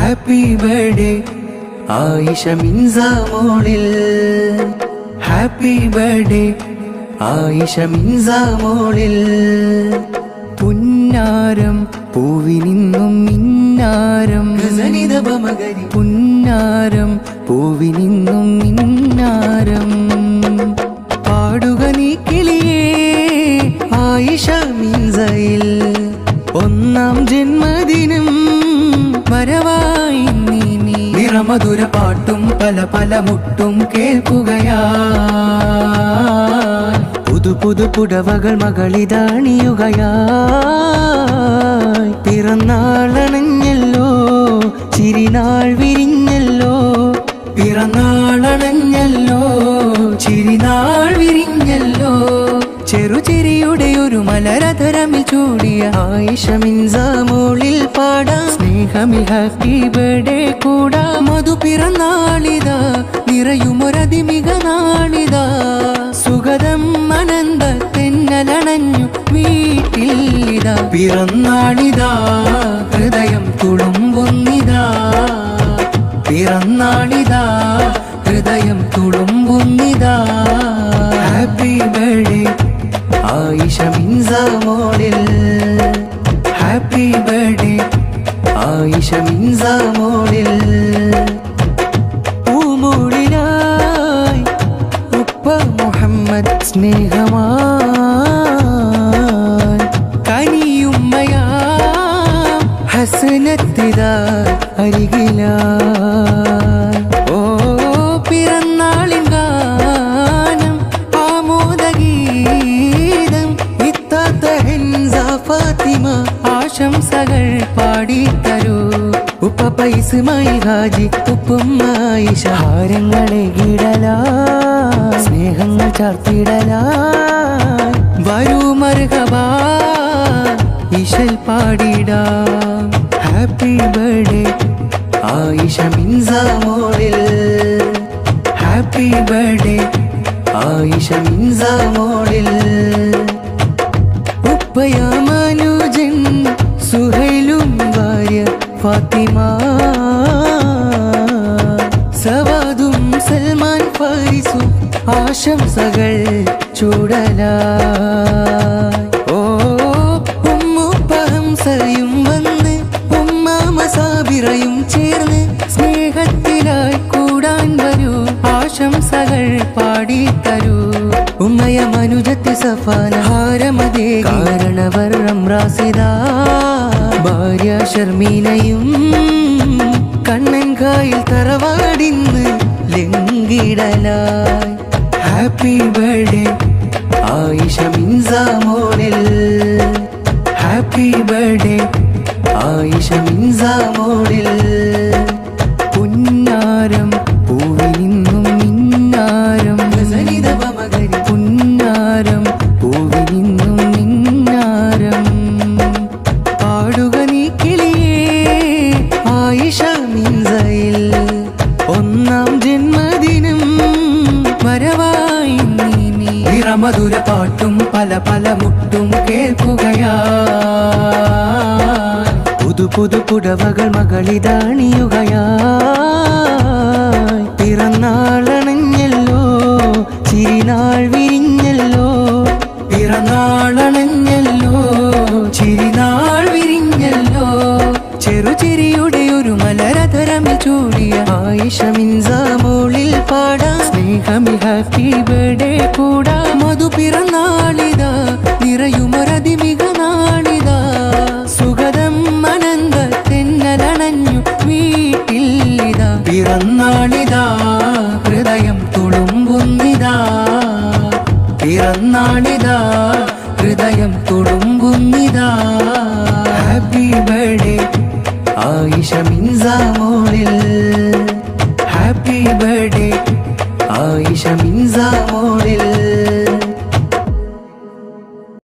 Happy birthday Ayisha മിൻസ മോളിൽ. Happy birthday Ayisha മിൻസ മോളിൽ. പുന്നാരം പൂവിനിന്നും മിന്നാരം പുന്നാരം പൂവിനിന്നും മിന്നാരം. പാടുക നീ കിളിയേ ആയിഷ മിൻസയിൽ. ഒന്നാം ജന്മദിനം വരവായി നീ നിറമധുര പാട്ടും പല പല മുട്ടും കേൾക്കുകയാ. പുതു പുതു പുടവകൾ മകളിതാണിയുകയായി. പിറന്നാളണഞ്ഞല്ലോ ചിരിനാൾ വിരിഞ്ഞല്ലോ. പിറന്നാളണഞ്ഞല്ലോ ചിരിനാൾ വിരിഞ്ഞല്ലോ. ചെറുചിരിയുടെ ഒരു മലരധരമിൽ ചൂടിയ ആയിഷ മിൻസ മോളിൽ പാടാം. സ്നേഹമി ഹാപ്പി ബർത്ത്ഡേ കൂടാ. മധു പിറന്നാളിതാ നിറയുമൊരതിമിക നാളിതാ. സുഗതം അനന്ത തെന്നലണഞ്ഞു വീട്ടിൽ ഇതാ. പിറന്നാളിതാ ഹൃദയം തുളുമ്പുന്നിതാ. പിറന്നാളിതാ ഹൃദയം തുളുമ്പുന്നിതാ. ഹാപ്പി ബർത്ത്ഡേ ആയിഷ മിൻസ മോളിൽ. ഹാപ്പി ബർത്ത്ഡേ ആയിഷ മിൻസ മോളിൽ. പൂമൂളിലായി ഉപ്പ മുഹമ്മദ് സ്നേഹമായി. കനിയുമ്മയാ ഹസനത്തിതാ അരികിലായി. ഓ പിറന്നാളിൻ ഗാനം ആമോദഗീതം. ഇത്താത്ത ഹൻസ ഫാത്തിമ ആശംസകൾ പാടിത്തരൂ. ഉപ്പ ഇസ്മായിൽ ഹാജി ഉപ്പുമ്മ ആയിഷ ഹാരങ്ങളെ കിടലായി. സ്നേഹങ്ങൾ ചാർത്തിടലായി. വരൂ മർഹബാ ഇശൽ പാടിടാം. ഹാപ്പി ബർത്ത്ഡേ ആയിഷ മിൻസ മോളിൽ. ഹാപ്പി ബർത്ത്ഡേ ആയിഷ മിൻസ മോളിൽ. ഉപ്പയാ മനുജൻ സുഹൈലും ഭാര്യ ഫാത്തിമ. സവാദും സൽമാൻ ഫാരിസും ആശംസകൾ ചൂടലായി. ഓ ഉമ്മുപ്പ ഹംസയും വന്ന് ഉമ്മാമ സാബിറയും ചേർന്ന് സ്നേഹത്തിലായി കൂടാൻ വരൂ. ആശംസകൾ പാടിത്തരൂ. ഉമ്മയ മനുജത്ത് സഫാന ഹാരമതേ കാരണവർ റംറാസിദ. ഭാര്യ ഷർമീനയും കണ്ണൻകായിൽ തറവാടിന്ന് ലംഘിടലായി. ഹാപ്പി ബർത്ത്ഡേ ആയിഷ മിൻസ മോളിൽ. ഹാപ്പി ബർത്ത്ഡേ ആയിഷ മിൻസ മോളിൽ. പുന്നാരം പൂവിനിന്നും മിന്നാരം പുന്നാരം പൂവിനിന്നും മിന്നാരം. പാടുക നീ കിളിയേ ആയിഷ മിൻസയിൽ. ഒന്നാം ജന്മദിനം വരവായി നീ നിറമധുര പാട്ടും പല പല മുട്ടും കേൾക്കുകയാ. പുതു പുതു പുടവകൾ മകളിതാണിയുകയായി. പിറന്നാളണഞ്ഞല്ലോ ചിരിനാൾ വിരിഞ്ഞല്ലോ. പിറന്നാളണഞ്ഞല്ലോ ചിരിനാൾ വിരിഞ്ഞല്ലോ. ചെറുചിരിയുടെ ഒരു മലരധരമിൽ ചൂടിയ ആയിഷ മിൻസ മോളിൽ പാടാം. സ്നേഹമി ഹാപ്പി ബർത്ത്ഡേ കൂടാ. മധു പിറന്നാളിതാ നിറയുമൊരതിമിക നാളിതാ. സുഗതം അനന്ത തെന്നലണഞ്ഞു വീട്ടിൽ ഇതാ. പിറന്നാളിതാ ഹൃദയം തുളുമ്പുന്നിതാ. പിറന്നാളിതാ ഹൃദയം തുളുമ്പുന്നിതാ. ഹാപ്പി ബർത്ത്ഡേ ആയിഷ മിൻസ മോളിൽ. ഹാപ്പി ബർത്ത്ഡേ ആയിഷ മിൻസ മോളിൽ.